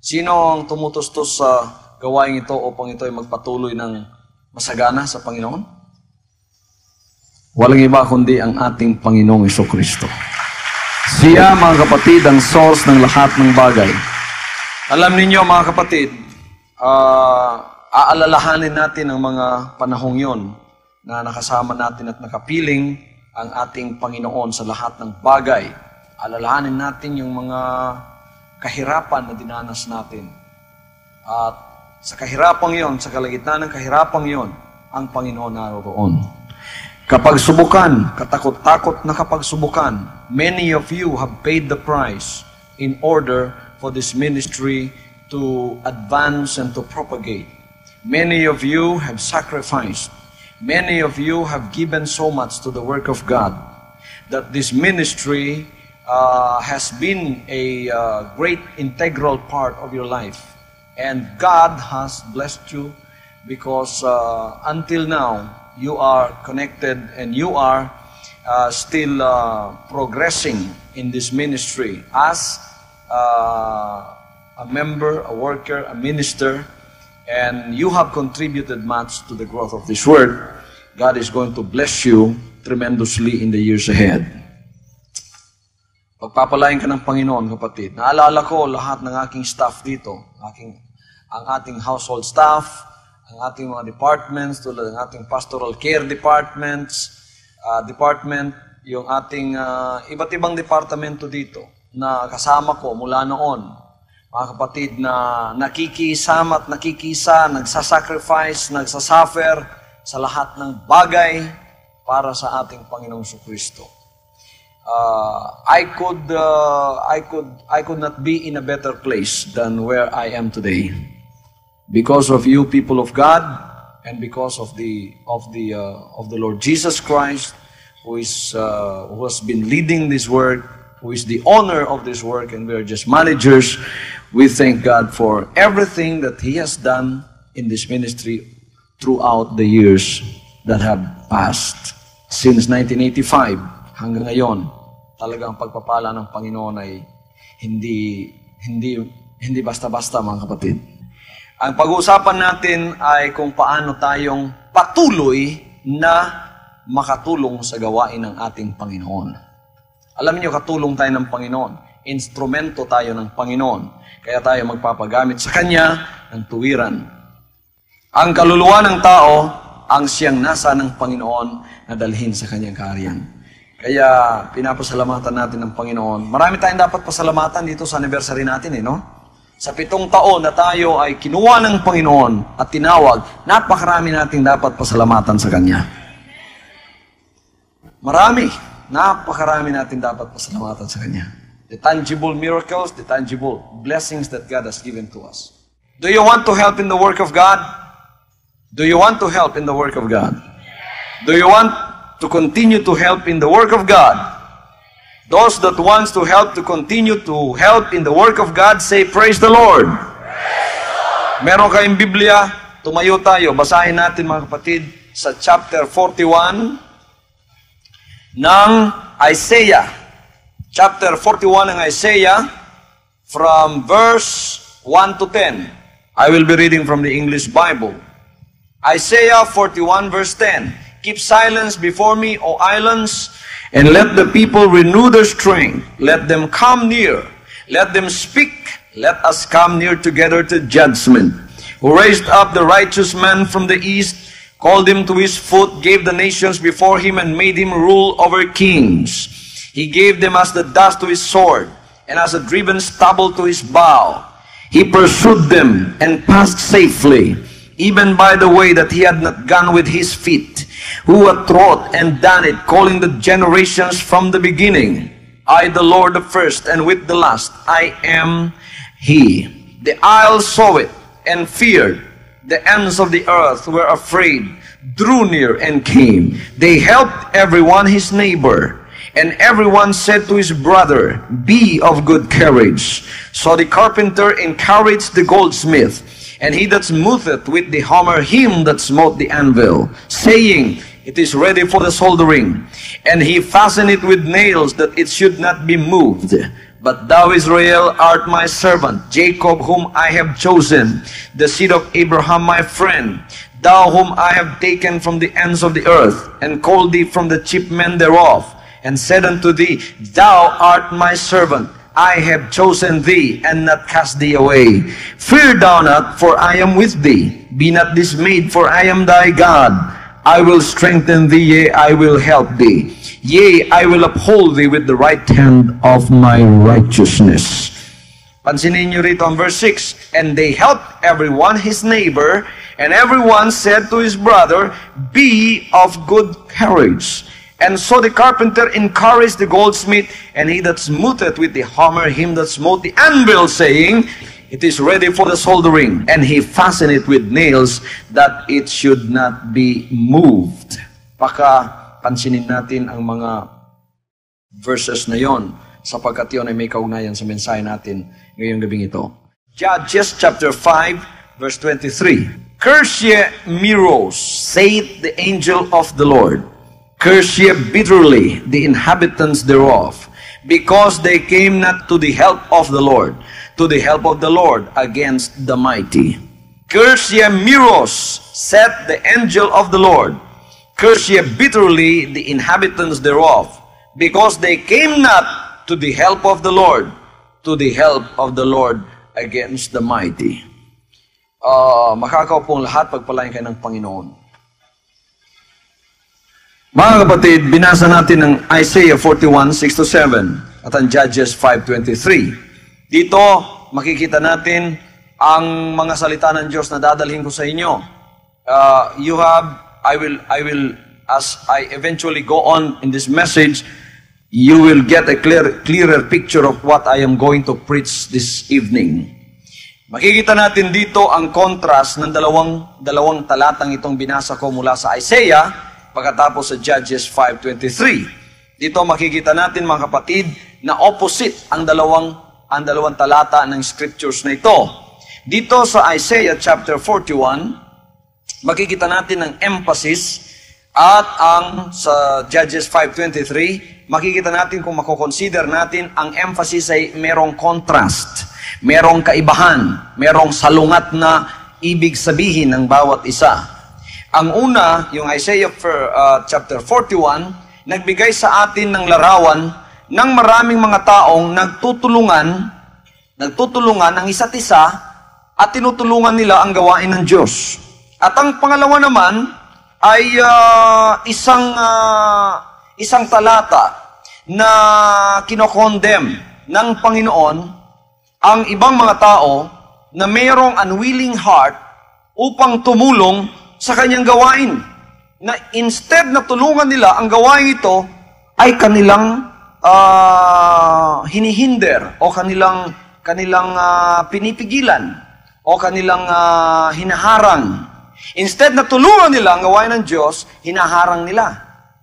Sino ang tumutustos sa gawain ito upang ito ay magpatuloy ng masagana sa Panginoon? Walang iba kundi ang ating Panginoong Jesucristo. Siya, mga kapatid, ang source ng lahat ng bagay. Alam ninyo, mga kapatid, aalalahanin natin ang mga panahong yon na nakasama natin at nakapiling ang ating Panginoon sa lahat ng bagay. Alalahanin natin yung mga kahirapan na dinanas natin. At sa kahirapang yon, sa kalagitnaan ng kahirapang yon, ang Panginoon naroon. Kapag subukan, katakot-takot na kapag subukan, many of you have paid the price in order for this ministry to advance and to propagate. Many of you have sacrificed. Many of you have given so much to the work of God that this ministry has been a great integral part of your life. And God has blessed you because until now, you are connected and you are still progressing in this ministry as a member, a worker, a minister, and you have contributed much to the growth of this word. God is going to bless you tremendously in the years ahead. Pagpapalain ka ng Panginoon, kapatid. Naalala ko lahat ng aking staff dito, ang ating household staff, ang ating mga departments, tulad ng ating pastoral care department, yung ating iba't ibang departamento dito na kasama ko mula noon. Mga kapatid na nakikisama at nakikisa, nagsasacrifice, nagsasuffer sa lahat ng bagay para sa ating Panginoong Jesucristo. I could not be in a better place than where I am today. Because of you, people of God, and because of the Lord Jesus Christ, who has been leading this work, who is the owner of this work, and we are just managers. We thank God for everything that He has done in this ministry throughout the years that have passed. Since 1985 hanggang ngayon, talagang pagpapala ng Panginoon ay hindi basta-basta, mga kapatid. Ang pag-uusapan natin ay kung paano tayong patuloy na makatulong sa gawain ng ating Panginoon. Alam niyo, katulong tayo ng Panginoon. Instrumento tayo ng Panginoon. Kaya tayo magpapagamit sa Kanya ng tuwiran. Ang kaluluwa ng tao ang siyang nasa ng Panginoon na dalhin sa Kanyang kaharian. Kaya pinapasalamatan natin ng Panginoon. Marami tayong dapat pasalamatan dito sa anniversary natin, no? Sa 7 taon na tayo ay kinuha ng Panginoon at tinawag, napakarami nating dapat pasalamatan sa Kanya. Napakarami natin dapat pasalamatan sa Kanya. The tangible miracles, the tangible blessings that God has given to us. Do you want to help in the work of God? Do you want to help in the work of God? Do you want to continue to help in the work of God? Those that wants to help to continue to help in the work of God, say, praise the Lord. Meron kayong Biblia, tumayo tayo. Basahin natin, mga kapatid, sa chapter 41 ng Isaiah. Chapter 41 ng Isaiah, from verse 1 to 10. I will be reading from the English Bible. Isaiah 41 verse 10. Keep silence before me, O islands, and let the people renew their strength. Let them come near. Let them speak. Let us come near together to judgment. Who raised up the righteous man from the east, called him to his foot, gave the nations before him, and made him rule over kings. He gave them as the dust to his sword, and as a driven stubble to his bow. He pursued them and passed safely, even by the way that he had not gone with his feet. Who hath wrought and done it, calling the generations from the beginning. I, the Lord, the first, and with the last, I am He. The isles saw it and feared. The ends of the earth were afraid, drew near and came. They helped everyone his neighbor. And everyone said to his brother, be of good courage. So the carpenter encouraged the goldsmith, and he that smootheth with the hammer him that smote the anvil, saying, it is ready for the soldering. And he fastened it with nails, that it should not be moved. But thou, Israel, art my servant, Jacob, whom I have chosen, the seed of Abraham, my friend, thou whom I have taken from the ends of the earth, and called thee from the chief men thereof, and said unto thee, Thou art my servant, I have chosen thee, and not cast thee away. Fear thou not, for I am with thee. Be not dismayed, for I am thy God. I will strengthen thee, yea, I will help thee. Yea, I will uphold thee with the right hand of my righteousness. Pansinin niyo rito ang verse 6. And they helped everyone his neighbor, and everyone said to his brother, Be of good courage. And so the carpenter encouraged the goldsmith, and he that smootheth with the hammer him that smote the anvil, saying, It is ready for the soldering. And he fastened it with nails, that it should not be moved. Pansinin natin ang mga verses na yon, sapagkat yun ay may kaugnayan sa mensahe natin ngayong gabing ito. Judges chapter 5, verse 23. Curse ye Meroz, saith the angel of the Lord. Curse ye bitterly the inhabitants thereof, because they came not to the help of the Lord, against the mighty. Curse ye Meroz, saith the angel of the Lord. Curse ye bitterly the inhabitants thereof, because they came not to the help of the Lord, against the mighty. Makakaupong lahat, pagpalain kayo ng Panginoon. Mga kapatid, binasa natin ng Isaiah 41, 6-7 at ang Judges 5:23. Dito, makikita natin ang mga salita ng Diyos na dadalhin ko sa inyo. I will, as I eventually go on in this message, you will get a clearer picture of what I am going to preach this evening. Makikita natin dito ang contrast ng dalawang talatang itong binasa ko mula sa Isaiah, pagkatapos sa Judges 5:23. Dito makikita natin, mga kapatid, na opposite ang dalawang talata ng scriptures na ito. Dito sa Isaiah chapter 41, makikita natin ang emphasis, at ang sa Judges 5:23, makikita natin kung makoconsider natin, ang emphasis ay merong contrast, merong kaibahan, merong salungat na ibig sabihin ng bawat isa. Ang una, yung Isaiah chapter 41, nagbigay sa atin ng larawan ng maraming mga taong nagtutulungan ang isa't isa at tinutulungan nila ang gawain ng Diyos. At ang pangalawa naman ay isang talata na kinokondem ng Panginoon ang ibang mga tao na mayroong unwilling heart upang tumulong sa kanyang gawain. Na instead na tulungan nila ang gawain ito, ay kanilang hinihinder o kanilang pinipigilan o kanilang hinaharang. Instead na tulungan nila ang gawain ng Diyos, hinaharang nila.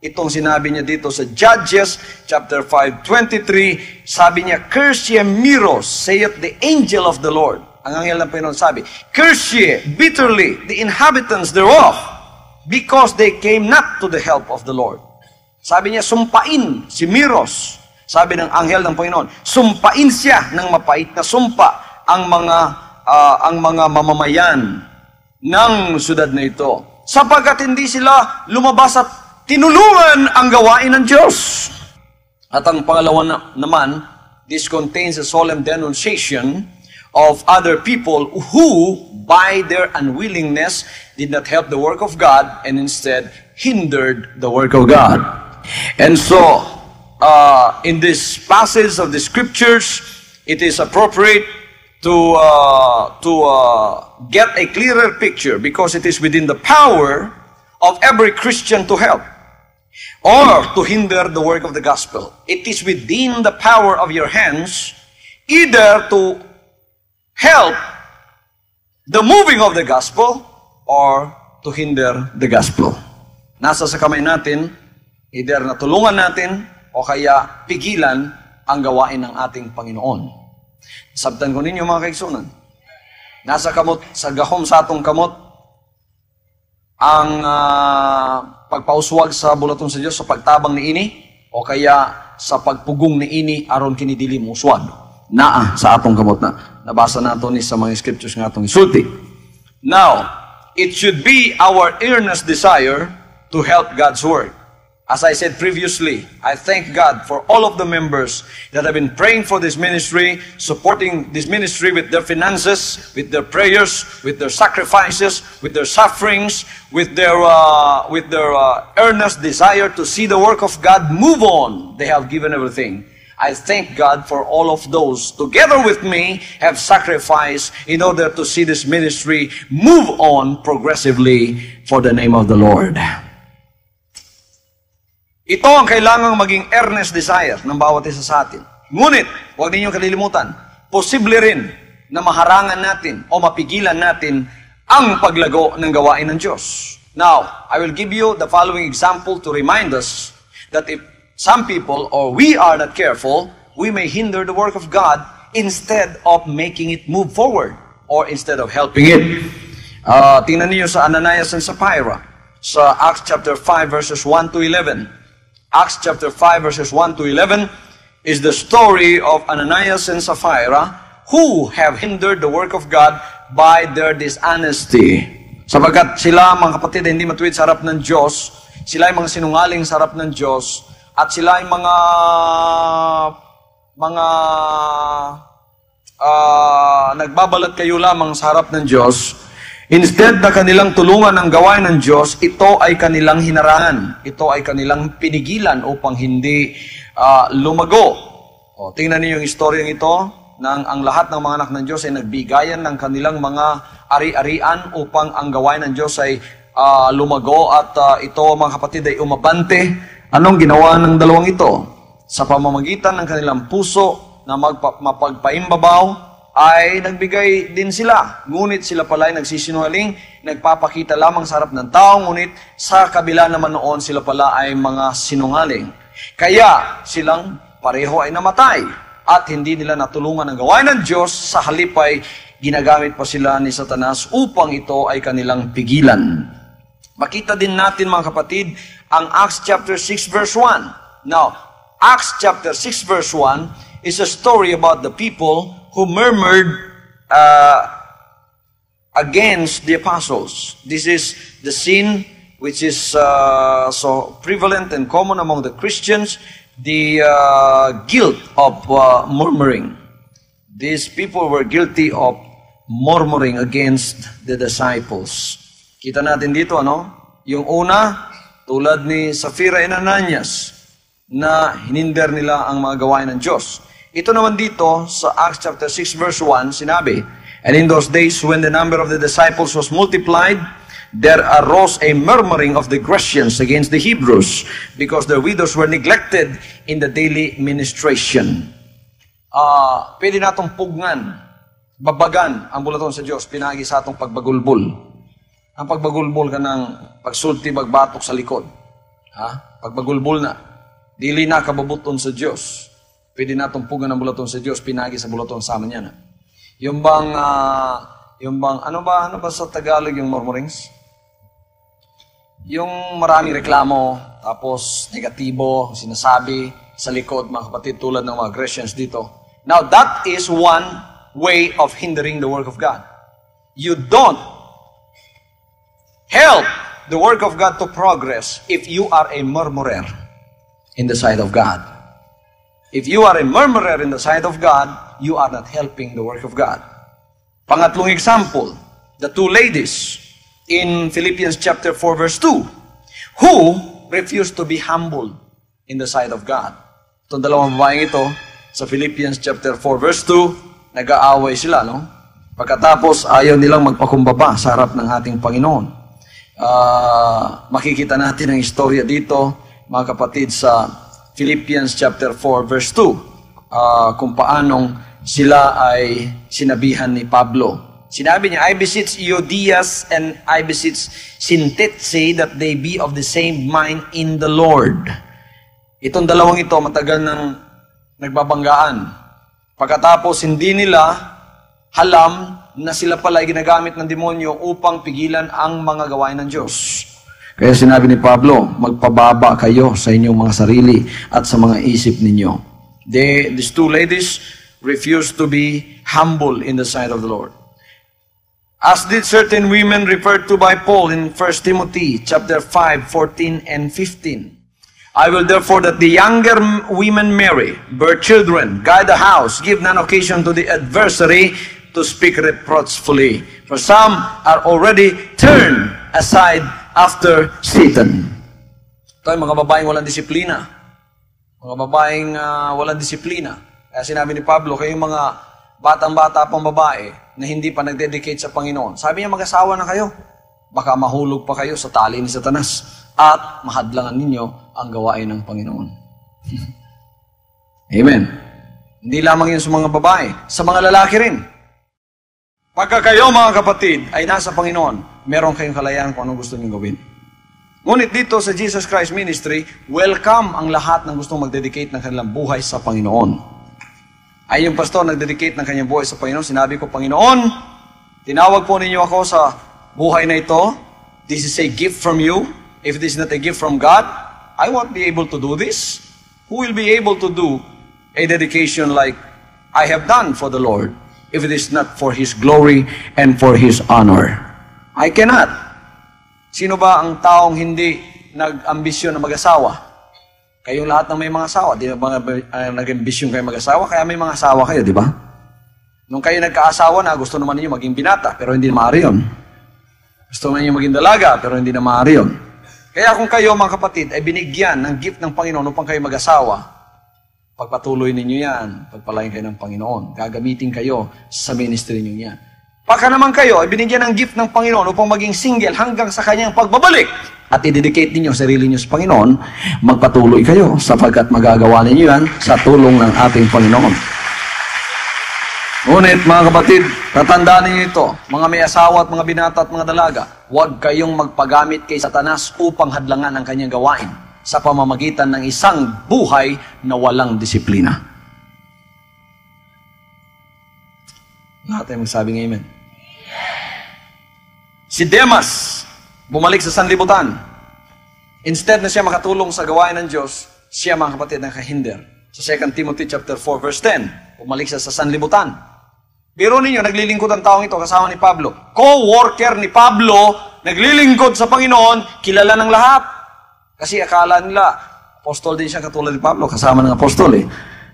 Itong sinabi niya dito sa Judges chapter 5:23, sabi niya, Curse ye Meroz, saith the angel of the Lord. Ang anghel ng Panginoon sabi, Curse ye bitterly the inhabitants thereof, because they came not to the help of the Lord. Sabi niya, sumpain si Meroz. Sabi ng anghel ng Panginoon, sumpain siya ng mapait na sumpa ang mga mamamayan ng syudad na ito, sapagkat hindi sila lumabas at tinulungan ang gawain ng Diyos. At ang pangalawa naman, this contains a solemn denunciation of other people who, by their unwillingness, did not help the work of God and instead hindered the work of God. And so, in this passage of the scriptures, it is appropriate to get a clearer picture, because it is within the power of every Christian to help or to hinder the work of the gospel. It is within the power of your hands either to help the moving of the gospel or to hinder the gospel. Nasa sa kamay natin, either na tulungan natin o kaya pigilan ang gawain ng ating Panginoon. Sabtan ko ninyo, mga kaigsunan, nasa gahom sa atong kamot ang pagpauswag sa bulaton sa Diyos sa pagtabang ni ini, o kaya sa pagpugong ni ini aron kini dili mo uswag. Naa sa atong kamot na. Nabasa nato ni sa mga scriptures nga atong isulti. Now, it should be our earnest desire to help God's work. As I said previously, I thank God for all of the members that have been praying for this ministry, supporting this ministry with their finances, with their prayers, with their sacrifices, with their sufferings, with their earnest desire to see the work of God move on. They have given everything. I thank God for all of those, together with me, have sacrificed in order to see this ministry move on progressively for the name of the Lord. Ito ang kailangang maging earnest desire ng bawat isa sa atin. Ngunit, huwag ninyong kalilimutan, posible rin na maharangan natin o mapigilan natin ang paglago ng gawain ng Diyos. Now, I will give you the following example to remind us that if some people or we are not careful, we may hinder the work of God instead of making it move forward or instead of helping it. Tingnan niyo sa Ananias and Sapphira sa Acts chapter 5 verses 1 to 11. Acts chapter 5 verses 1 to 11 is the story of Ananias and Sapphira who have hindered the work of God by their dishonesty. Sapagkat sila, mga kapatid, hindi matuwid sa harap ng Diyos, sila ay mga sinungaling sa harap ng Diyos, at sila ay nagbabalat kayo lamang sa harap ng Diyos. Instead na kanilang tulungan ang gawain ng Diyos, ito ay kanilang hinarangan. Ito ay kanilang pinigilan upang hindi lumago. Tingnan niyo yung istoryang ito, nang ang lahat ng mga anak ng Diyos ay nagbigayan ng kanilang mga ari-arian upang ang gawain ng Diyos ay lumago at ito, mga kapatid, ay umabante. Anong ginawa ng dalawang ito? Sa pamamagitan ng kanilang puso na mapagpaimbabaw, ay nagbigay din sila. Ngunit sila pala ay nagsisinungaling, nagpapakita lamang sa harap ng tao, ngunit sa kabila naman noon sila pala ay mga sinungaling. Kaya silang pareho ay namatay at hindi nila natulungan ang gawain ng Diyos, sa halip ay ginagamit pa sila ni Satanas upang ito ay kanilang pigilan. Makita din natin, mga kapatid, ang Acts chapter 6 verse 1. Now, Acts chapter 6 verse 1 is a story about the people who murmured against the apostles. This is the sin which is so prevalent and common among the Christians, the guilt of murmuring. These people were guilty of murmuring against the disciples. Kita natin dito, ano? Yung una, tulad ni Sapphira and Ananias, na hininder nila ang mga gawain ng Diyos. Ito naman dito sa Acts chapter 6 verse 1, sinabi, "And in those days when the number of the disciples was multiplied, there arose a murmuring of the Grecians against the Hebrews, because their widows were neglected in the daily ministration." Pwede natong pugnan, babagan ang bulaton sa Diyos, pinagi sa atong pagbagulbol. Ang pagbagulbol ka ng pagsulti, bagbatok sa likod. Pagbagulbol na. Dili na kababuton sa Diyos. Pwede natong pugan ang bulaton sa Diyos, pinagi sa bulaton sa amin yan. Yung bang, ano ba sa Tagalog yung murmurings? Yung maraming reklamo, tapos negatibo, sinasabi sa likod, mga kapatid, tulad ng mga Grecians dito. Now, that is one way of hindering the work of God. You don't help the work of God to progress if you are a murmurer in the sight of God. If you are a murmurer in the sight of God, you are not helping the work of God. Pangatlong example, the two ladies in Philippians chapter 4 verse 2, who refused to be humble in the sight of God. Itong dalawang babaeng ito, sa Philippians chapter 4 verse 2, nag-aaway sila, no? Pagkatapos, ayaw nilang magpakumbaba sa harap ng ating Panginoon. Makikita natin ang istorya dito, mga kapatid, sa Philippians chapter 4 verse 2, kung paanong sila ay sinabihan ni Pablo. Sinabi niya, "I beseech Euodias and I beseech Syntyche that they be of the same mind in the Lord." Itong dalawang ito matagal nang nagbabanggaan. Pagkatapos hindi nila alam na sila pala ay ginagamit ng demonyo upang pigilan ang mga gawain ng Diyos. Kaya sinabi ni Pablo, magpababa kayo sa inyong mga sarili at sa mga isip ninyo. These two ladies refused to be humble in the sight of the Lord. As did certain women referred to by Paul in 1 Timothy chapter 5, 14 and 15. I will therefore that the younger women marry, bear children, guide the house, give none occasion to the adversary to speak reproachfully. For some are already turned aside after Satan. Ito ay mga babaeng walang disiplina. Mga babaeng walang disiplina. Kaya sinabi ni Pablo, kayong mga batang-bata pang babae na hindi pa nag-dedicate sa Panginoon. Sabi niya, mag-asawa na kayo. Baka mahulog pa kayo sa tali ni Satanas at mahadlangan ninyo ang gawain ng Panginoon. Amen. Hindi lamang yun sa mga babae, sa mga lalaki rin. Pagka kayo mga kapatid ay nasa Panginoon, meron kayong kalayaan kung anong gusto niyong gawin. Ngunit dito sa Jesus Christ Ministry, welcome ang lahat ng gustong mag-dedicate ng kanilang buhay sa Panginoon. Ay yung pastor nag-dedicate ng kanyang buhay sa Panginoon, sinabi ko, Panginoon, tinawag po ninyo ako sa buhay na ito. This is a gift from you. If this is not a gift from God, I won't be able to do this. Who will be able to do a dedication like I have done for the Lord if it is not for His glory and for His honor? I cannot. Sino ba ang taong hindi nag-ambisyon na mag-asawa? Kayong lahat ng may mga asawa, di ba nag-ambisyon kayo mag-asawa? Kaya may mga asawa kayo, di ba? Nung kayo nagka-asawa na, gusto naman ninyo maging binata, pero hindi na maaari yun. Gusto naman ninyo maging dalaga, pero hindi na maaari yun. Kaya kung kayo, mga kapatid, ay binigyan ng gift ng Panginoon upang kayo mag-asawa, pagpatuloy ninyo yan, pagpalain kayo ng Panginoon, gagamitin kayo sa ministry ninyo yan. Pagka naman kayo ay binigyan ng gift ng Panginoon upang maging single hanggang sa kanyang pagbabalik at i-dedicate ninyo sarili ninyo sa Panginoon, magpatuloy kayo sapagkat magagawa ninyo yan sa tulong ng ating Panginoon. Ngunit mga kapatid, tatandaan ninyo ito, mga may asawa at mga binata at mga dalaga, huwag kayong magpagamit kay Satanas upang hadlangan ang kanyang gawain sa pamamagitan ng isang buhay na walang disiplina. Lahat ay magsabing amen. Si Demas, bumalik sa sanlibutan. Instead na siya makatulong sa gawain ng Diyos, siya mga kapatid nakahinder. Sa 2 Timothy chapter 4 verse 10, bumalik siya sa sanlibutan. Biro ninyo, naglilingkod ang taong ito kasama ni Pablo. Co-worker ni Pablo, naglilingkod sa Panginoon, kilala ng lahat. Kasi akala nila, apostol din siya katulad ni Pablo, kasama ng apostol eh.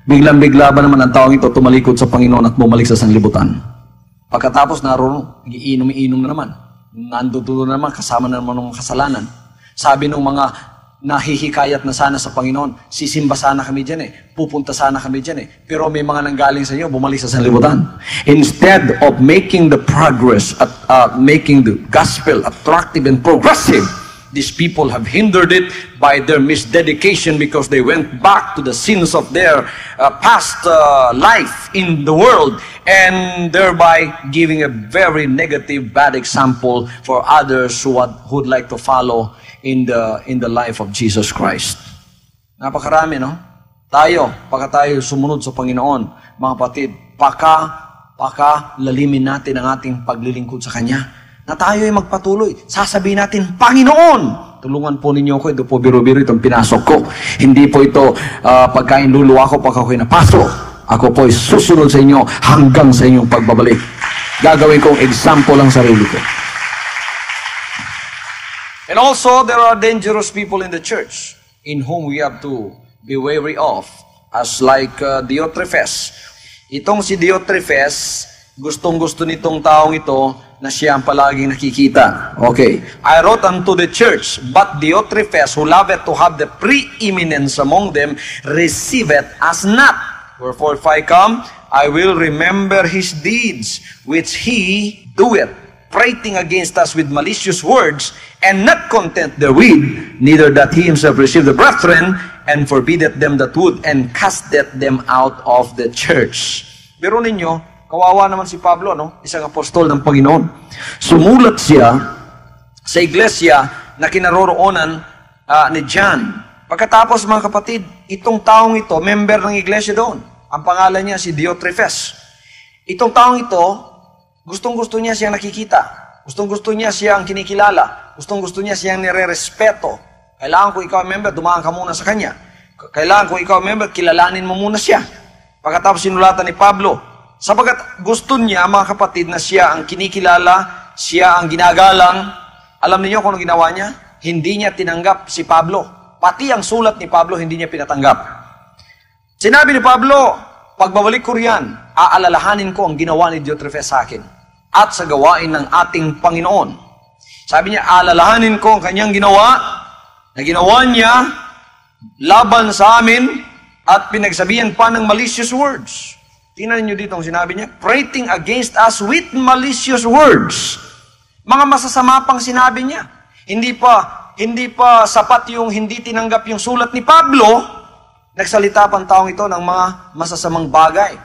Biglang-bigla ba naman ang taong ito tumalikod sa Panginoon at bumalik sa sanlibutan? Pagkatapos naroon, iinom na naman. Nandudulo na naman, kasama na naman ng kasalanan. Sabi ng mga nahihikayat na sana sa Panginoon, sisimba sana kami dyan eh, pupunta sana kami dyan eh. Pero may mga nanggaling sa inyo, bumalik sa sanlibutan. Instead of making the progress at making the gospel attractive and progressive, these people have hindered it by their misdedication because they went back to the sins of their past life in the world and thereby giving a very negative, bad example for others who would like to follow in the life of Jesus Christ. Napakarami, no? Pagka tayo sumunod sa Panginoon, mga kapatid, lalimin natin ang ating paglilingkod sa Kanya. Na tayo ay magpatuloy. Sasabihin natin, Panginoon, tulungan po ninyo ako. Ito po biro-biro itong pinasok ko. Hindi po ito pagkain luluwa ko pagka ako'y napasok. Ako po ay susunod sa inyo hanggang sa inyong pagbabalik. Gagawin kong example ang sarili ko. And also, there are dangerous people in the church in whom we have to be wary of. As like Diotrephes. Itong si Diotrephes, gustong-gusto nitong taong ito na siya ang palaging nakikita. Okay. I wrote unto the church, but Diotrephes, who loveth to have the preeminence among them, receiveth us not. Wherefore, if I come, I will remember his deeds, which he doeth, prating against us with malicious words, and not content therewith, neither that he himself receive the brethren, and forbiddeth them that would, and casteth them out of the church. Pero ninyo, kawawa naman si Pablo, no? Isang apostol ng Panginoon. Sumulat siya sa iglesia na kinaroroonan ni John. Pagkatapos, mga kapatid, itong taong ito, member ng iglesia doon. Ang pangalan niya si Diotrephes. Itong taong ito, gustong-gusto niya siyang nakikita. Gustong-gusto niya siyang kinikilala. Gustong-gusto niya siyang nire-respeto. Kailangan kung ikaw member, dumaan ka muna sa kanya. Kailangan kung ikaw member, kilalanin mo muna siya. Pagkatapos sinulatan ni Pablo, sapagat gusto niya, mga kapatid, na siya ang kinikilala, siya ang ginagalang. Alam niyo kung ano ginawa niya? Hindi niya tinanggap si Pablo. Pati ang sulat ni Pablo, hindi niya pinatanggap. Sinabi ni Pablo, pagbabalik ko riyan, aalalahanin ko ang ginawa ni Diotrephes sa akin at sa gawain ng ating Panginoon. Sabi niya, aalalahanin ko ang kanyang ginawa, na ginawa niya laban sa amin at pinagsabihan pa ng malicious words. Tingnan niyo dito ang sinabi niya, prating against us with malicious words. Mga masasama pang sinabi niya. Hindi pa sapat yung hindi tinanggap yung sulat ni Pablo, nagsalita pang taong ito ng mga masasamang bagay.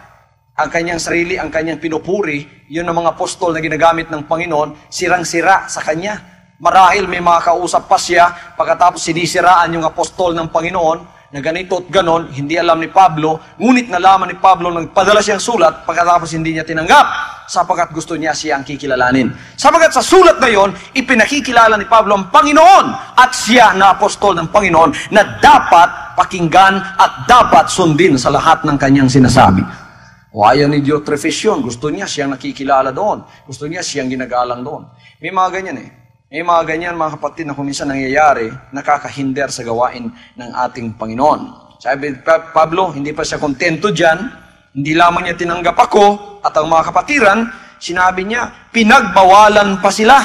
Ang kanyang sarili, ang kanyang pinupuri, yun ang mga apostol na ginagamit ng Panginoon, sirang-sira sa kanya. Marahil may mga kausap pa siya, pagkatapos sinisiraan yung apostol ng Panginoon, na ganito at ganon, hindi alam ni Pablo, ngunit nalaman ni Pablo nagpadala siyang sulat, pagkatapos hindi niya tinanggap, sapagkat gusto niya siyang kikilalanin. Sapagkat sa sulat na yon, ipinakikilala ni Pablo ang Panginoon, at siya na apostol ng Panginoon, na dapat pakinggan at dapat sundin sa lahat ng kanyang sinasabi. O ayaw ni Diotrephes yun, gusto niya siyang nakikilala doon, gusto niya siyang ginagalang doon. May mga ganyan May mga ganyan, mga kapatid, na kung minsan nangyayari, nakakahinder sa gawain ng ating Panginoon. Sabi Pablo, hindi pa siya kontento dyan, hindi lamang niya tinanggap ako at ang mga kapatiran, sinabi niya, pinagbawalan pa sila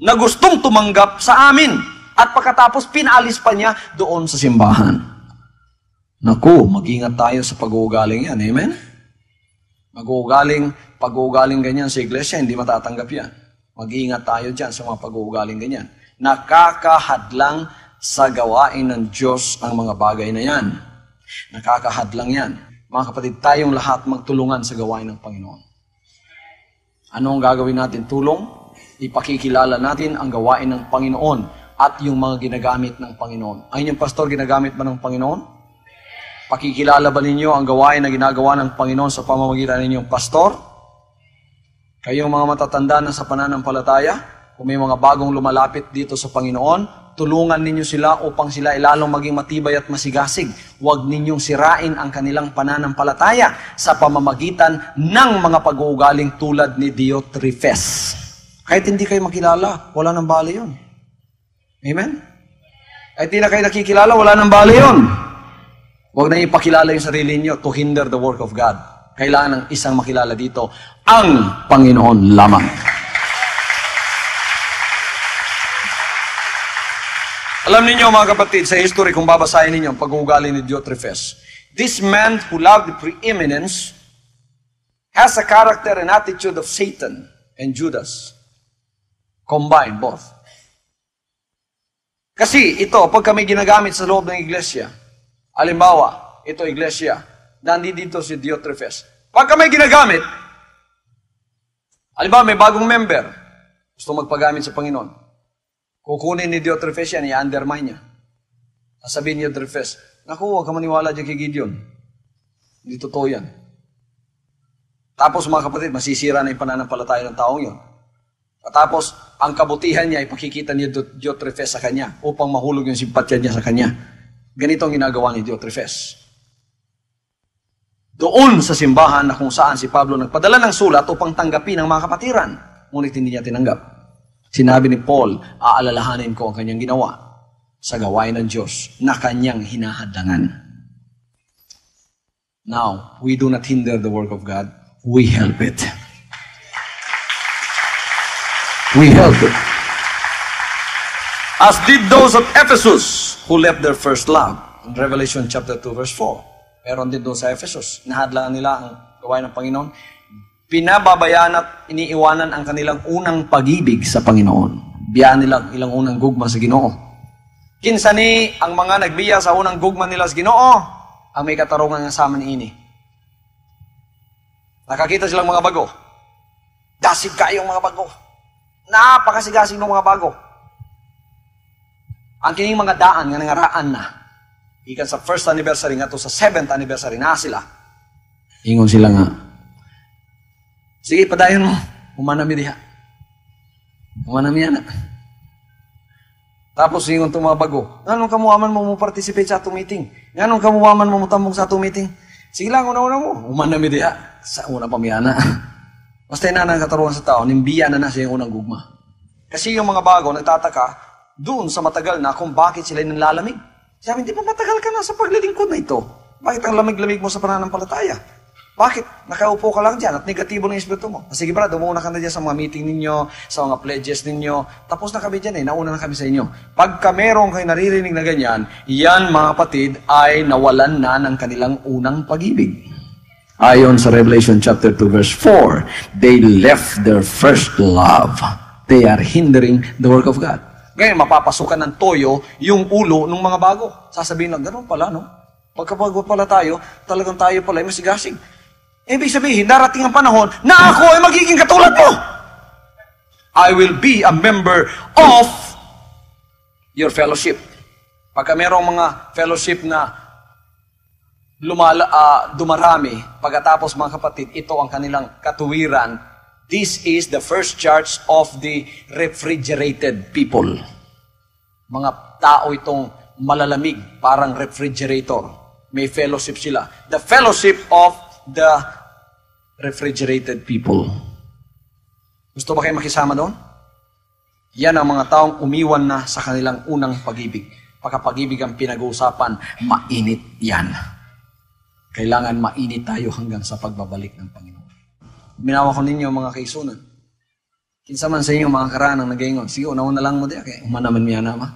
na gustong tumanggap sa amin. At pagkatapos, pinalis pa niya doon sa simbahan. Naku, mag-ingat tayo sa pag-uugaling yan. Amen? Pag-uugaling ganyan sa iglesia, hindi matatanggap yan. Mag-iingat tayo dyan sa mga pag-uugaling ganyan. Nakakahadlang sa gawain ng Diyos ang mga bagay na yan. Nakakahadlang yan. Mga kapatid, tayong lahat magtulungan sa gawain ng Panginoon. Ano ang gagawin natin? Tulong? Ipakikilala natin ang gawain ng Panginoon at yung mga ginagamit ng Panginoon. Ayun yung pastor, ginagamit ba ng Panginoon? Pakikilala ba ninyo ang gawain na ginagawa ng Panginoon sa pamamagitan ninyong pastor? Kayong mga matatanda na sa pananampalataya, kung may mga bagong lumalapit dito sa Panginoon, tulungan ninyo sila upang sila ilalong maging matibay at masigasig. Huwag ninyong sirain ang kanilang pananampalataya sa pamamagitan ng mga pag-uugaling tulad ni Diotrephes. Kahit hindi kayo makilala, wala nang bali yun. Amen? Kahit hindi na kayo nakikilala, wala nang bali yun. Huwag na ipakilala yung sarili niyo to hinder the work of God. Kailangan ng isang makilala dito, ang Panginoon lamang. Alam niyo mga kapatid, sa history, kung babasahin ninyo ang pag-uugali ni Diotrephes, this man who loved the preeminence has a character and attitude of Satan and Judas. Combined, both. Kasi ito, pag kami ginagamit sa loob ng iglesia, halimbawa, ito iglesia, nandito si Diotrephes. Pagka may ginagamit, halimbawa may bagong member, gusto magpagamit sa Panginoon, kukunin ni Diotrephes yan, i-undermine niya. Sasabihin ni Diotrephes, naku, huwag ka maniwala dyan kay Gideon. Hindi totoo yan. Tapos mga kapatid, masisira na yung pananampalataya ng taong yun. Tapos, ang kabutihan niya, ipakikita ni Diotrephes sa kanya upang mahulog yung simpatya niya sa kanya. Ganito ang ginagawa ni Diotrephes. Doon sa simbahan na kung saan si Pablo nagpadala ng sulat upang tanggapin ang mga kapatiran. Ngunit hindi niya tinanggap. Sinabi ni Paul, aalalahanin ko ang kanyang ginawa sa gawain ng Diyos na kanyang hinahadlangan. Now, we do not hinder the work of God. We help it. We help it. As did those of Ephesus who left their first love. In Revelation chapter 2 verse 4. Meron din doon sa Ephesus. Nahadlangan nila ang gawain ng Panginoon. Pinababayaan at iniiwanan ang kanilang unang pag-ibig sa Panginoon. Biyaan nila ilang unang gugma sa Ginoo. Kinsani ang mga nagbiya sa unang gugma nila sa Ginoo, ang may katarungan ng sama ni ini. Nakakita silang mga bago. Dasig kayong mga bago. Napakasigasig ng mga bago. Ang kining mga daan nga nangaraan na. Ikan sa first anniversary nga to sa 7th anniversary na sila. Ingon sila nga, sige, padayon mo. Umanami diha. Umanami yan. Tapos yung tumabago, nganong kamuaman mo participate sa atong meeting? Nganong kamuaman mo tambong sa atong meeting? Sige lang, una-una mo. Uman na midiya. Sa una pamiyana. Basta na kataruan sa tao, nimbiya na siya yung unang gugma. Kasi yung mga bago, nagtataka, doon sa matagal na kung bakit sila nanlalamig. Sabi, hindi ba matagal ka na sa paglilingkod na ito? Bakit ang lamig-lamig mo sa pananampalataya? Bakit? Nakaupo ka lang dyan at negatibo ng espiritu mo. Sige brad, umuna ka na dyan sa mga meeting ninyo, sa mga pledges ninyo. Tapos na kami dyan nauna na kami sa inyo. Pagka meron kayo naririnig na ganyan, yan mga kapatid ay nawalan na ng kanilang unang pag-ibig. Ayon sa Revelation chapter 2 verse 4, they left their first love. They are hindering the work of God. Ngayon, mapapasukan ng toyo yung ulo ng mga bago. Sasabihin lang, gano'n pala, no? Pagkabago pala tayo, talagang tayo pala ay masigasig. Ibig sabihin, darating ang panahon na ako ay magiging katulad mo. I will be a member of your fellowship. Pagka merong mga fellowship na dumarami, pagkatapos mga kapatid, ito ang kanilang katuwiran. This is the first church of the refrigerated people. Mga tao itong malalamig, parang refrigerator. May fellowship sila. The fellowship of the refrigerated people. Gusto ba kayo makisama doon? Yan ang mga taong umiwan na sa kanilang unang pag-ibig. Pagkapag-ibig ang pinag-uusapan, mainit yan. Kailangan mainit tayo hanggang sa pagbabalik ng Panginoon. Binawa ko ninyo mga kaisunan. Kinsa man sa inyo mga karanang nagaingon, sige, unaw na lang mo diya, kaya umanaman miya na ma.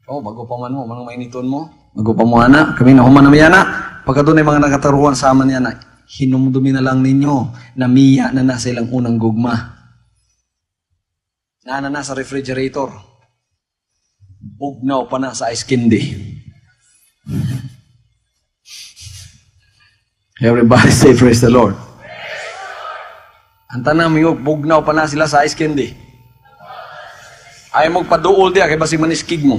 Bago pa man mo, manong mainiton mo, bago pa mo ana, kami na human na miya na. Pagka doon ay mga nakataruan sa aman niya na, hinumdumi na lang ninyo, na miya na nasa ilang unang gugma. Na sa refrigerator. Bugnaw pa na sa ice candy. Everybody say praise the Lord. Ang tanang mo, bugnaw pa na sila sa ice candy. Ay magpaduol diya, kay basig maniskig mo.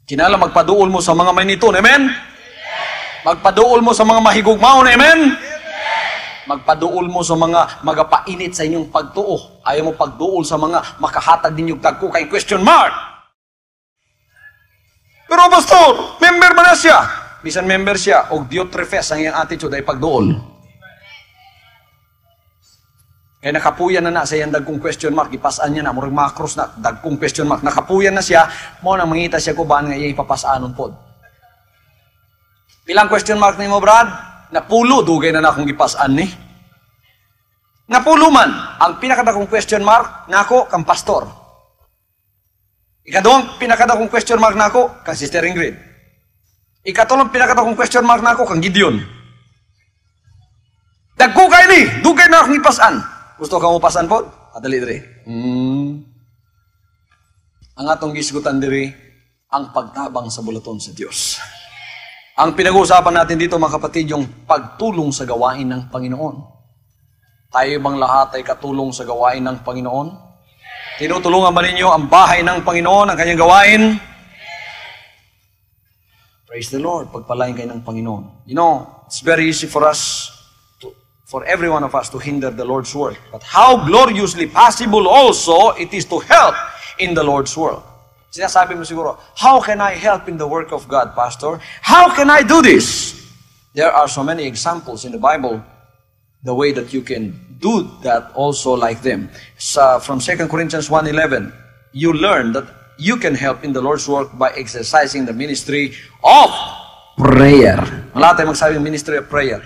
Kinala magpaduol mo sa mga maniton, amen? Magpaduol mo sa mga mahigugmaon, amen? Magpaduol mo sa mga magapainit sa inyong pagtuo. Ayaw mo pagduol sa mga makahatag ninyong tagko kay question mark. Pero pastor, member man na siya. Bisan member siya, o Diotrephes ang iyang attitude ay pagduol. Kaya nakapuyan na sa iyang dagkong question mark, ipasaan niya na, murag macros na, dagkong question mark, nakapuyan na siya, mo nang mangita siya ko ba nga iya ipapasaanon po. Pilang question mark ni mo, Brad? Napulo, dugay na akong ipasaan ni. Napulo man, ang pinakadakong question mark, nako, kang pastor. Ikadong pinakadakong question mark nako, kang Sister Ingrid. Ikatulong pinakadakong question mark nako, kang Gideon. Dagkugay ni, dugay na akong ipasaan. Gusto ka mo pasan po? Adali diri. Ang atong gisgutan diri, ang pagtabang sa bulaton sa Dios. Ang pinag-uusapan natin dito mga kapatid, yung pagtulong sa gawain ng Panginoon. Tayo bang lahat ay katulong sa gawain ng Panginoon? Tinutulungan ba ninyo ang bahay ng Panginoon, ang kanyang gawain? Praise the Lord, pagpalain kayo ng Panginoon. You know, it's very easy for us, for every one of us to hinder the Lord's work. But how gloriously possible also it is to help in the Lord's work. Sinasabi mo siguro, how can I help in the work of God, Pastor? How can I do this? There are so many examples in the Bible, the way that you can do that also like them. From 2 Corinthians 1:11, you learn that you can help in the Lord's work by exercising the ministry of prayer. Wala tayong magsabing ministry of prayer.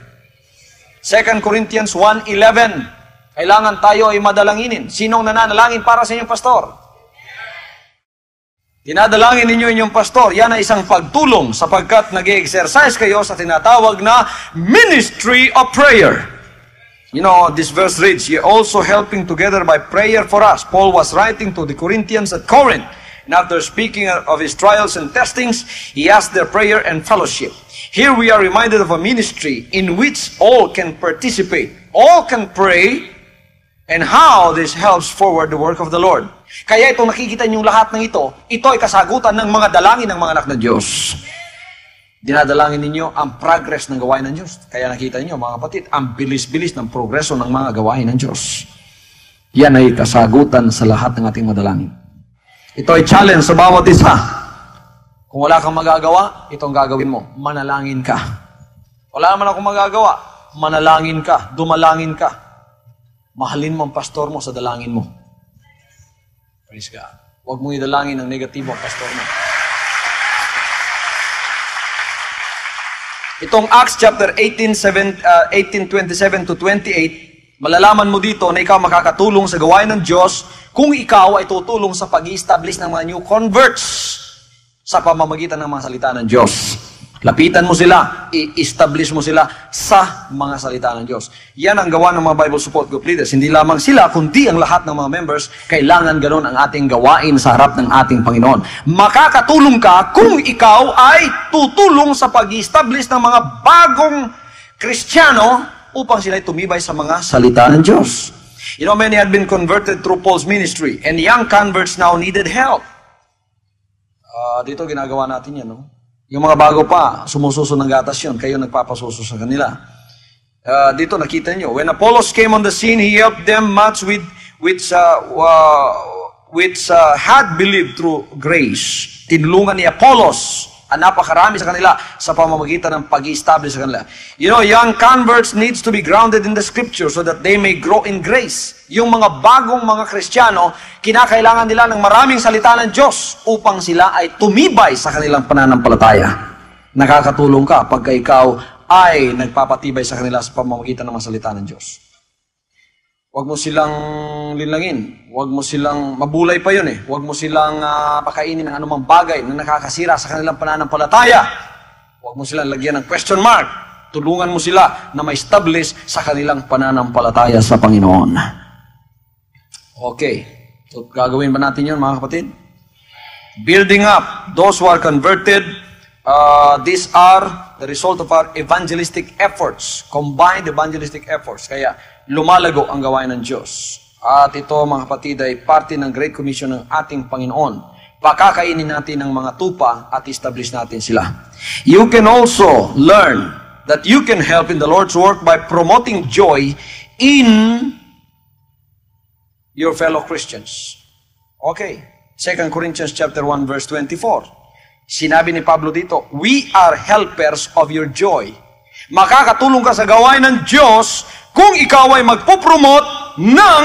2 Corinthians 1:11, kailangan tayo ay madalanginin. Sinong nananalangin para sa inyong pastor? Dinadalangin ninyo inyong pastor. Yan ay isang pagtulong sapagkat nag-exercise kayo sa tinatawag na ministry of prayer. You know, this verse reads, "You're also helping together by prayer for us." Paul was writing to the Corinthians at Corinth. And after speaking of his trials and testings, he asked their prayer and fellowship. Here we are reminded of a ministry in which all can participate, all can pray, and how this helps forward the work of the Lord. Kaya itong nakikita niyong lahat ng ito ay kasagutan ng mga dalangin ng mga anak ng Diyos. Dinadalangin ninyo ang progress ng gawain ng Diyos. Kaya nakita niyo mga kapatid, ang bilis-bilis ng progreso ng mga gawain ng Diyos. Yan ay kasagutan sa lahat ng ating madalangin. Ito ay challenge sa bawat isa. Kung wala kang magagawa, ito ang gagawin mo. Manalangin ka. Wala naman akong magagawa. Manalangin ka. Dumalangin ka. Mahalin mo ang pastor mo sa dalangin mo. Praise God. Huwag mong idalangin ang negatibo ang pastor mo. Itong Acts chapter 18:27 to 28, malalaman mo dito na ikaw makakatulong sa gawain ng Diyos kung ikaw ay tutulong sa pag-i-establish ng mga new converts sa pamamagitan ng mga salita ng Diyos. Lapitan mo sila, i-establish mo sila sa mga salita ng Diyos. Yan ang gawa ng mga Bible Support Group leaders. Hindi lamang sila, kundi ang lahat ng mga members, kailangan ganun ang ating gawain sa harap ng ating Panginoon. Makakatulong ka kung ikaw ay tutulong sa pag-establish ng mga bagong Kristiyano upang sila ay tumibay sa mga salita ng Diyos. You know, many had been converted through Paul's ministry, and young converts now needed help. Dito ginagawa natin yan, no? Yung mga bago pa, sumususo ng gatas yun, kayo nagpapasuso sa kanila. Dito nakita nyo, when Apollos came on the scene, he helped them much which had believed through grace. Tinulungan ni Apollos ang napakarami sa kanila sa pamamagitan ng pag-i-establish sa kanila. You know, young converts needs to be grounded in the Scripture so that they may grow in grace. Yung mga bagong mga Kristiyano, kinakailangan nila ng maraming salita ng Diyos upang sila ay tumibay sa kanilang pananampalataya. Nakakatulong ka pagka ikaw ay nagpapatibay sa kanila sa pamamagitan ng mga salita ng Diyos. Huwag mo silang linlangin. Huwag mo silang, mabulay pa yun eh. Huwag mo silang pakainin ng anumang bagay na nakakasira sa kanilang pananampalataya. Huwag mo silang lagyan ng question mark. Tulungan mo sila na ma-establish sa kanilang pananampalataya sa Panginoon. Okay. So, gagawin ba natin yun, mga kapatid? Building up those who are converted. These are the result of our evangelistic efforts. Combined evangelistic efforts. Kaya, lumalago ang gawain ng Diyos. At ito, mga kapatid, ay parte ng Great Commission ng ating Panginoon. Pakakainin natin ang mga tupa at establish natin sila. You can also learn that you can help in the Lord's work by promoting joy in your fellow Christians. Okay. 2 Corinthians chapter 1 verse 24. Sinabi ni Pablo dito, we are helpers of your joy. Makakatulong ka sa gawain ng Diyos kung ikaw ay magpupromote ng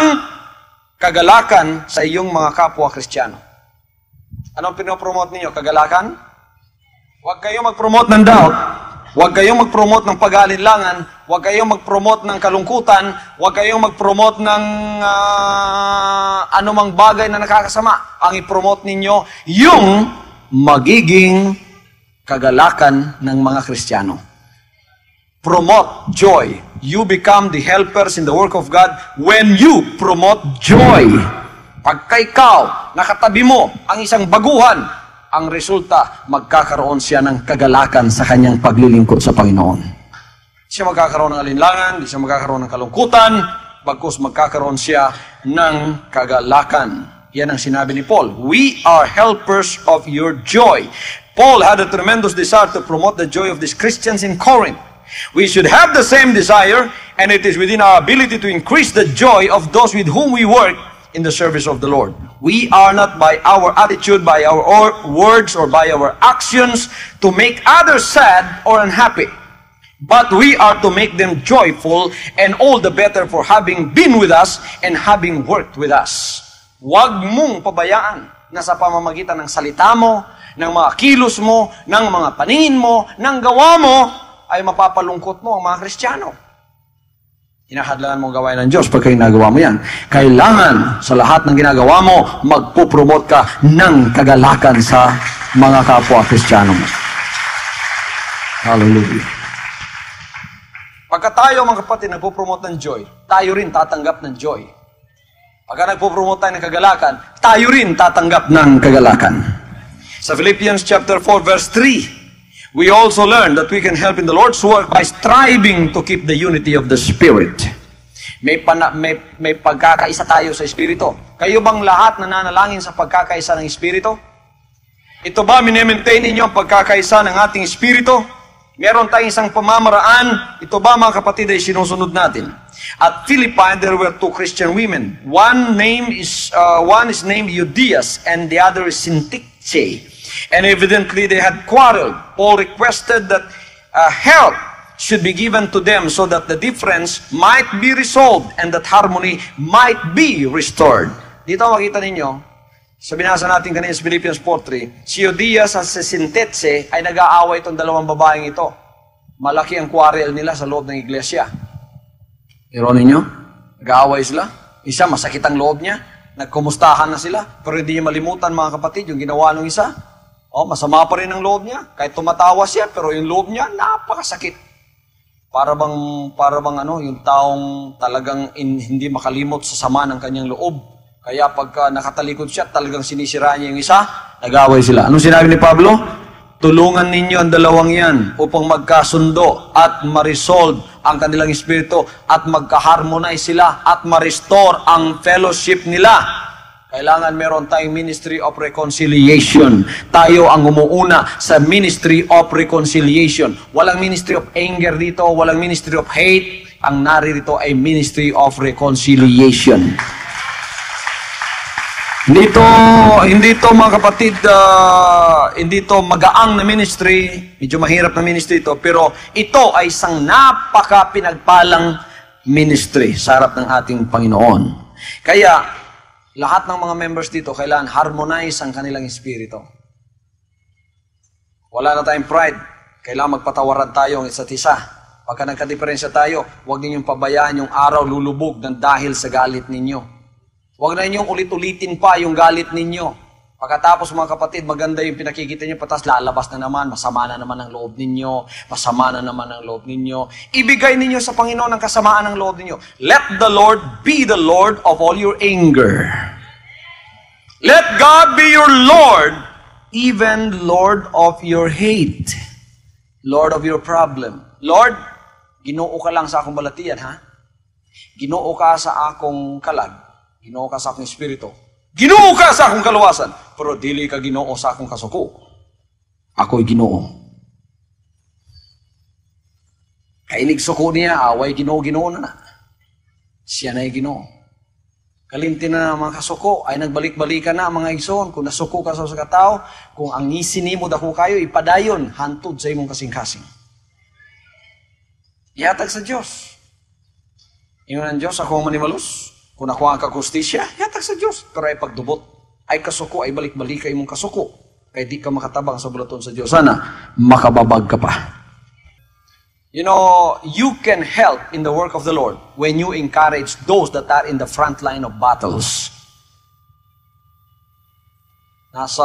kagalakan sa iyong mga kapwa Kristiyano. Anong pinopromote ninyo? Kagalakan? Huwag kayong mag-promote ng doubt. Huwag kayong mag-promote ng pag-aalinlangan. Huwag kayong mag-promote ng kalungkutan. Huwag kayong mag-promote ng anumang bagay na nakakasama. Ang i-promote ninyo, yung magiging kagalakan ng mga Kristiyano. Promote joy. You become the helpers in the work of God when you promote joy. Pagka ikaw, nakatabi mo ang isang baguhan, ang resulta, magkakaroon siya ng kagalakan sa kanyang paglilingkod sa Panginoon. Siya magkakaroon ng alinlangan, di siya magkakaroon ng kalungkutan, bagkus magkakaroon siya ng kagalakan. Yan ang sinabi ni Paul. We are helpers of your joy. Paul had a tremendous desire to promote the joy of these Christians in Corinth. We should have the same desire, and it is within our ability to increase the joy of those with whom we work in the service of the Lord. We are not by our attitude, by our words, or by our actions to make others sad or unhappy. But we are to make them joyful, and all the better for having been with us and having worked with us. Huwag mong pabayaan na sa pamamagitan ng salita mo, ng mga kilos mo, ng mga paningin mo, ng gawa mo, ay mapapalungkot mo ang mga Kristiyano. Hinahadlangan mo ang gawain ng Diyos pagka ginagawa mo yan. Kailangan sa lahat ng ginagawa mo, magpupromote ka ng kagalakan sa mga kapwa Kristiyano mo. Hallelujah. Pagka tayo, mga kapatid, nagpupromote ng joy, tayo rin tatanggap ng joy. Pagka nagpupromote tayo ng kagalakan, tayo rin tatanggap ng kagalakan. Sa Philippians chapter 4 verse 3, we also learn that we can help in the Lord's work by striving to keep the unity of the Spirit. May pagkakaisa tayo sa Espiritu. Kayo bang lahat nananalangin sa pagkakaisa ng Espiritu? Ito ba, mini-maintain ninyo ang pagkakaisa ng ating Espiritu? Meron tayong isang pamamaraan. Ito ba mga kapatid ay sinusunod natin? At Philippi, there were two Christian women. One is named Euodias and the other is Syntyche. And evidently they had quarreled. Paul requested that help should be given to them so that the difference might be resolved and that harmony might be restored. Dito makita ninyo, sa binasa natin kanina sa Philippians 4:3, si Euodias at si Syntyche ay nag-aaway itong dalawang babaeng ito. Malaki ang quarrel nila sa loob ng iglesia. Pero ninyo, nag-aaway sila. Isa, masakit ang loob niya. Nagkumustahan na sila. Pero hindi niya malimutan mga kapatid, yung ginawa ng isa. Masama pa rin ang loob niya. Kahit tumatawa siya, pero yung loob niya, napakasakit. Para bang yung taong talagang hindi makalimot sa sama ng kanyang loob. Kaya pagka nakatalikod siya, talagang sinisira niya yung isa, nag-away sila. Anong sinabi ni Pablo? Tulungan ninyo ang dalawang yan upang magkasundo at ma-resolve ang kanilang espiritu at magka-harmonize sila at ma-restore ang fellowship nila. Kailangan meron tayong ministry of reconciliation. Tayo ang umuuna sa ministry of reconciliation. Walang ministry of anger dito, walang ministry of hate. Ang naririto ay ministry of reconciliation. Hindi to mga kapatid, hindi to magaang na ministry, medyo mahirap na ministry ito, pero ito ay isang napaka-pinagpalang ministry sa harap ng ating Panginoon. Kaya, lahat ng mga members dito, kailangan harmonize ang kanilang espiritu. Wala na tayong pride, kailangan magpatawaran tayo ang isa't isa. Pagka nagka-diferensya tayo, huwag ninyong pabayaan yung araw lulubog ng dahil sa galit ninyo. Huwag na ninyong ulit-ulitin pa yung galit ninyo. Pagkatapos mga kapatid, maganda yung pinakikita nyo, patas lalabas na naman, masama na naman ang loob ninyo, masama na naman ang loob ninyo. Ibigay ninyo sa Panginoon ang kasamaan ng loob ninyo. Let the Lord be the Lord of all your anger. Let God be your Lord, even Lord of your hate. Lord of your problem. Lord, Ginoo ka lang sa akong balatian, ha? Ginoo ka sa akong kalag. Ginoo ka sa akong espiritu. Ginoo ka sa akong kaluwasan. Pero dili ka Ginoo sa akong kasuko. Ako'y Ginoo. Kainig suko niya, away Ginoo na. Siya na'y Ginoo. Kalimti na mga kasuko, ay nagbalik-balikan na mga igsoon. Kung nasuko ka sa katao, kung ang isinimo dako kayo, ipadayon, hantod sa imong kasing-kasing. Ihatag sa Diyos. Ingon ang Diyos, ako ang manimalos. Kung ako ang kakustisya, yatag sa Diyos. Pero ay pagdubot, ay kasuko, ay balik-balik kayo mong kasuko. Kaya di ka makatabang sa bulaton sa Diyos. Sana, makababag ka pa. You know, you can help in the work of the Lord when you encourage those that are in the front line of battles. Nasa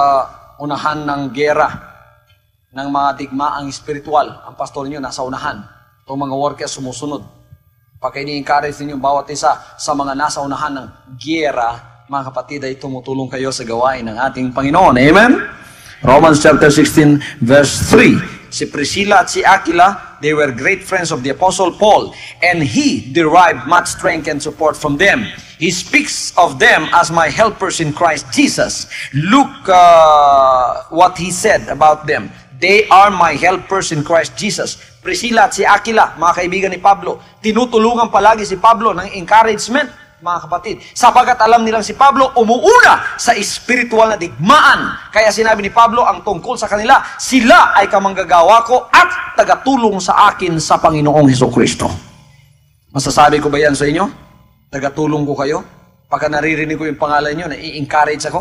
unahan ng gera, ng mga digmaang espiritual. Ang pastor niyo nasa unahan. Itong mga workers sumusunod. Pagka ini-encourage ninyo bawat isa sa mga nasa unahan ng giyera, mga kapatid, ay tumutulong kayo sa gawain ng ating Panginoon. Amen? Romans chapter 16, verse 3. Si Priscilla at si Aquila, they were great friends of the Apostle Paul, and he derived much strength and support from them. He speaks of them as my helpers in Christ Jesus. Look what he said about them. They are my helpers in Christ Jesus. Priscilla at si Aquila, mga kaibigan ni Pablo, tinutulungan palagi si Pablo ng encouragement, mga kapatid. Sapagat alam nilang si Pablo umuuna sa espiritual na digmaan. Kaya sinabi ni Pablo ang tungkol sa kanila, sila ay kamanggagawa ko at tagatulong sa akin sa Panginoong Hesukristo. Masasabi ko ba yan sa inyo? Tagatulong ko kayo? Pagka naririnig ko yung pangalan nyo, na-i-encourage ako?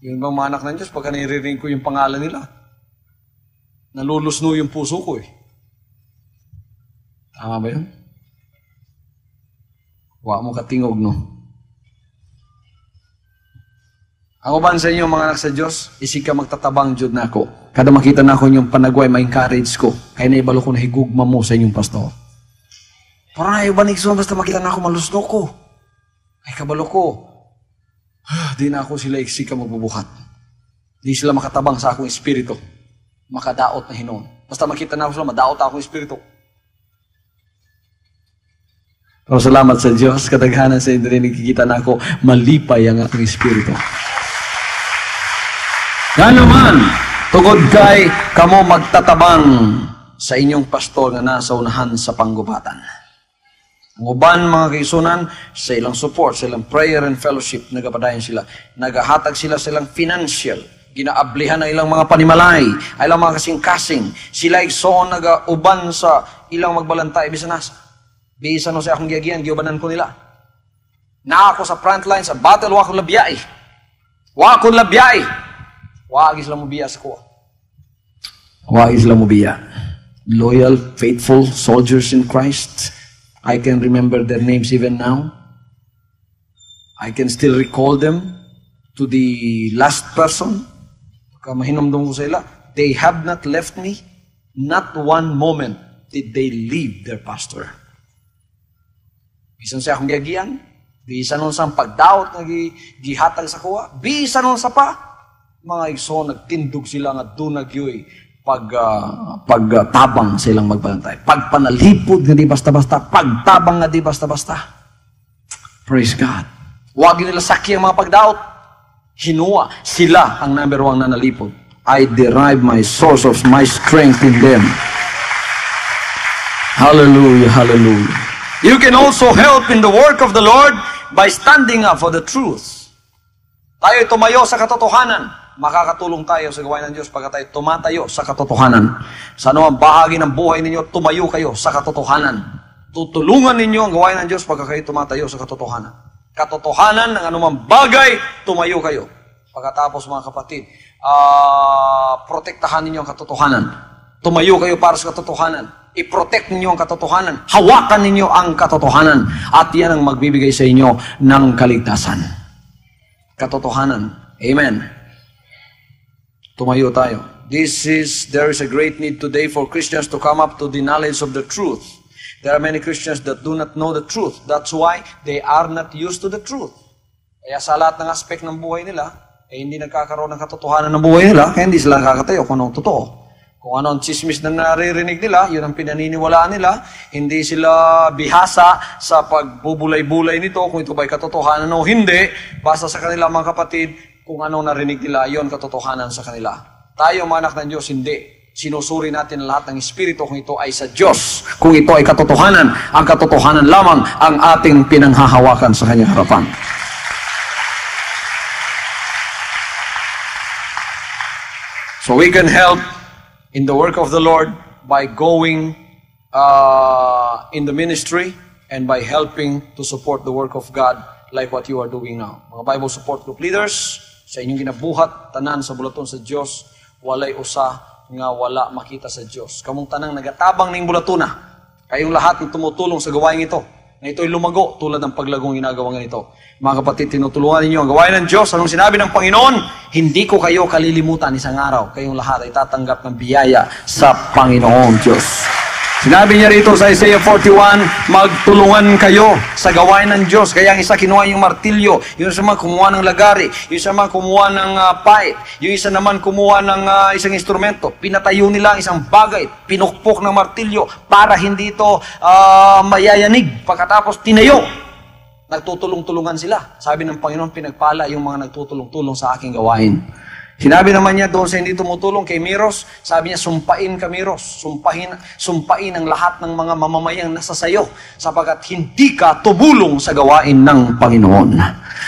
Yung mga anak ng Diyos, pagka naririnig ko yung pangalan nila, nalulusno yung puso ko eh. Tama ba yun? Huwag mo katingog, no? Ako ba sa inyo, mga anak sa Diyos, isig ka magtatabang Diyod na ako. Kada makita na ako yung panagway, ma-encourage ko. Kaya naibalo ko na higugma mo sa inyong pastor. Parang ayaw ba nigson, basta makita na ako, malusno ko. Ay, kabalo ko. Di na ako sila isig ka magbubuhat. Di sila makatabang sa akong espiritu. Makadaot na hinon. Basta makita na ako sila, madaot akong espiritu. Pero salamat sa Diyos, kadaghanan sa inyo nakikita na ako, malipay ang aking espiritu. Yan naman, Tugod kay kamo magtatabang sa inyong pastor nga nasa unahan sa panggubatan. Ang uban mga kaisunan, sa ilang support, sa ilang prayer and fellowship, nagapadayon sila. Nagahatag sila sa ilang financial. Ginaablihan ang ilang mga panimalay, ang ilang mga kasing-kasing. Sila igsoon nagauban sa ilang magbalantay, bisan nasa. Bisan no sa akong giyagian, giubanan ko nila. Na ako sa frontline, sa battle, wa ko labiyay. Wa ko labiyay. Wa sila mubiya sa kuwa. Wa sila mubiya. Loyal, faithful soldiers in Christ. I can remember their names even now. I can still recall them to the last person. Kamahinomdom ko sa ila. They have not left me. Not one moment did they leave their pastor. Bisan sa akong giyagian, bisan nun sa pagdaot na gihatag sa kuwa, bisan nun sa pa, mga igsoon, nagtindog sila nga dunag yoy pagtabang sa ilang magbalantay. Pagpanalipod nga di basta-basta, pagtabang nga di basta-basta. Praise God. Huwag nila saki ang mga pagdaot. Hinuwa. Sila ang number one na nalipod. I derive my source of my strength in them. Hallelujah, hallelujah. You can also help in the work of the Lord by standing up for the truth. Tayo tumayo sa katotohanan. Makakatulong tayo sa gawain ng Diyos pagka tayo tumatayo sa katotohanan. Sa anumang bahagi ng buhay ninyo, tumayo kayo sa katotohanan. Tutulungan ninyo ang gawain ng Diyos pagka kayo tumatayo sa katotohanan. Katotohanan ng anumang bagay, tumayo kayo. Pagkatapos mga kapatid, protektahan ninyo ang katotohanan. Tumayo kayo para sa katotohanan. I-protect ninyo ang katotohanan. Hawakan ninyo ang katotohanan. At yan ang magbibigay sa inyo ng kaligtasan. Katotohanan. Amen. Tumayo tayo. There is a great need today for Christians to come up to the knowledge of the truth. There are many Christians that do not know the truth. That's why they are not used to the truth. Kaya sa lahat ng aspect ng buhay nila, hindi nagkakaroon ng katotohanan ng buhay nila, kaya hindi sila nakakatayo kung anong totoo. Kung anong chismis na naririnig nila, yun ang pinaniniwalaan nila. Hindi sila bihasa sa pagbubulay-bulay nito, kung ito ba'y katotohanan o hindi. Basta sa kanila mga kapatid, kung anong narinig nila, yon katotohanan sa kanila. Tayo mga anak ng Diyos, hindi. Sinusuri natin lahat ng Espiritu kung ito ay sa Diyos. Kung ito ay katotohanan, ang katotohanan lamang ang ating pinanghahawakan sa Kanyang harapan. So we can help in the work of the Lord by going in the ministry and by helping to support the work of God like what you are doing now. Mga Bible support group leaders, sa inyong ginabuhat, tanan sa bulaton sa Diyos, walay usa nga wala makita sa Diyos. Kamong tanang nagatabang ning bulatuna, kayong lahat ng tumutulong sa gawain ito, na ito'y lumago tulad ng paglagong ginagawa ganito. Mga kapatid, tinutulungan ninyo ang gawain ng Diyos. Anong sinabi ng Panginoon? Hindi ko kayo kalilimutan isang araw. Kayong lahat ay tatanggap ng biyaya sa Panginoon Diyos. Sinabi niya rito sa Isaiah 41, magtulungan kayo sa gawain ng Diyos. Kaya ang isa kinuha yung martilyo, yung isa naman kumuha ng lagari, yung isa naman kumuha ng pipe, yung isa naman kumuha ng isang instrumento. Pinatayo nila ang isang bagay, pinukpok ng martilyo para hindi ito mayayanig. Pagkatapos tinayo, nagtutulong-tulungan sila. Sabi ng Panginoon, pinagpala yung mga nagtutulong-tulong sa aking gawain. Sinabi naman niya doon sa hindi tumutulong kay Miros, sabi niya, sumpain ka Miros, sumpain ang lahat ng mga mamamayang nasa sayo, sapagkat hindi ka tumulong sa gawain ng Panginoon.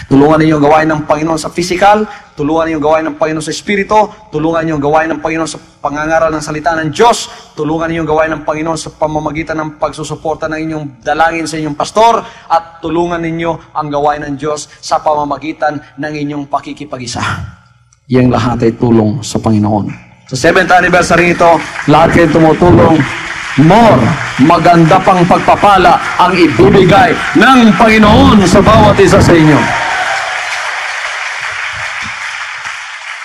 Tulungan ninyo ang gawain ng Panginoon sa physical, tulungan ninyo ang gawain ng Panginoon sa espiritu, tulungan ninyo ang gawain ng Panginoon sa pangangaral ng salita ng Diyos, tulungan ninyo ang gawain ng Panginoon sa pamamagitan ng pagsusuporta ng inyong dalangin sa inyong pastor, at tulungan ninyo ang gawain ng Diyos sa pamamagitan ng inyong pakikipag-isa. Yang lahat ay tulong sa Panginoon. Sa 7th anniversary ito, lahat kayo tumutulong. More, maganda pang pagpapala ang ibibigay ng Panginoon sa bawat isa sa inyo.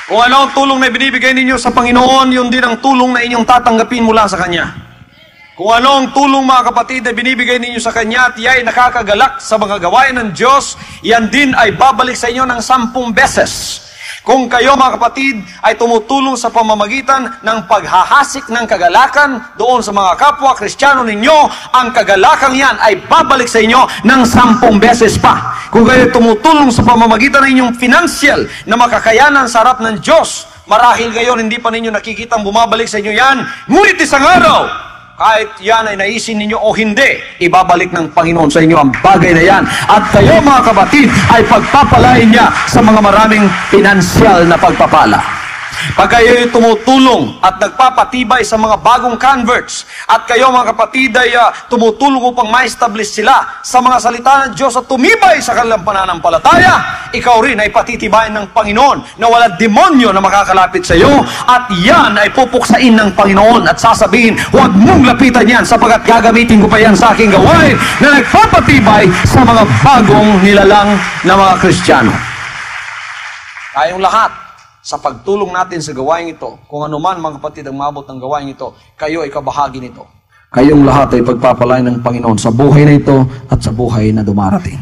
Kung ano ang tulong na binibigay ninyo sa Panginoon, yun din ang tulong na inyong tatanggapin mula sa Kanya. Kung ano ang tulong mga kapatid na binibigay ninyo sa Kanya at iya'y nakakagalak sa mga gawain ng Diyos, yan din ay babalik sa inyo ng 10 beses. Kung kayo mga kapatid ay tumutulong sa pamamagitan ng paghahasik ng kagalakan doon sa mga kapwa Kristiyano ninyo, ang kagalakang yan ay babalik sa inyo ng 10 beses pa. Kung kayo tumutulong sa pamamagitan ng inyong financial na makakayanan sa harap ng Diyos, marahil ngayon hindi pa ninyo nakikitang bumabalik sa inyo yan, ngunit isang araw, kahit yan ay naisin ninyo o hindi, ibabalik ng Panginoon sa inyo ang bagay na yan. At kayo mga kapatid ay pagpapalain niya sa mga maraming pinansyal na pagpapala. Pag kayo tumutulong at nagpapatibay sa mga bagong converts, at kayo mga kapatid ay tumutulong upang ma-establish sila sa mga salita ng Diyos at tumibay sa kanilang pananampalataya, ikaw rin ay patitibayin ng Panginoon na wala demonyo na makakalapit sa iyo, at yan ay pupuksain ng Panginoon at sasabihin, huwag mong lapitan yan sapagkat gagamitin ko pa yan sa aking gawain na nagpapatibay sa mga bagong nilalang na mga Kristiyano. Tayong lahat, sa pagtulong natin sa gawain ito, kung anuman mga kapatid ang maabot ng gawain ito, kayo ay kabahagi nito. Kayong lahat ay pagpapalain ng Panginoon sa buhay na ito at sa buhay na dumarating.